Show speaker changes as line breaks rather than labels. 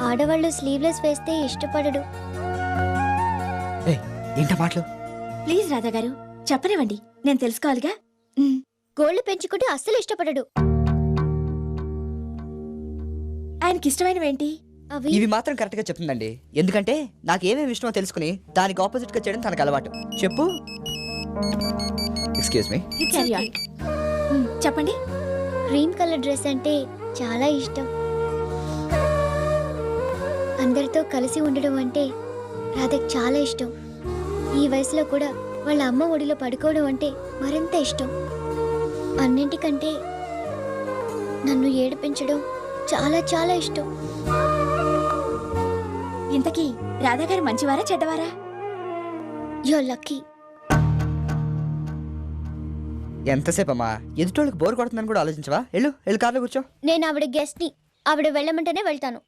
ఆడవాళ్ళు స్లీవ్లెస్ వేస్తే ఇష్టపడడు.
ఏంట మాటలు?
ప్లీజ్ రాధా గారు చెప్పనివ్వండి, నేను తెలుసుకోవాలిగా.
గోళ్లు పెంచుకుంటే అస్సలు ఇష్టపడడు.
ఆయనకి ఇష్టమైనవేంటి?
అవి
ఇవి మాత్రం కరెక్ట్ గా చెప్తుందండి. ఎందుకంటే నాకు ఏమేమి ఇష్టమో తెలుసుకుని దానికి ఆపోజిట్ గా చేయడం తనకు అలవాటు. చెప్పు. Excuse me.
Carry on. చెప్పండి.
క్రీమ్ కలర్ డ్రెస్ అంటే చాలా ఇష్టం. అందరితో కలిసి ఉండడం అంటే రాధకి చాలా ఇష్టం. ఈ వయసులో కూడా వాళ్ళ అమ్మ ఒడిలో పడుకోవడం అంటే మరింత ఇష్టం. అన్నింటికంటే నన్ను ఏడిపించడం చాలా చాలా ఇష్టం.
ఇంతకీ రాధా గారు మంచివారా చెడ్డవారా?
Your lucky.
ఎంతసేపు అమ్మా? ఎదుటోళ్ళకి బోర్ కొడుతుందని కూడా ఆలోచించవా? వెళ్ళు కార్లో కూర్చో.
నేను ఆవిడ గెస్ట్ ని. ఆవిడ వెళ్ళమంటేనే వెళ్తాను.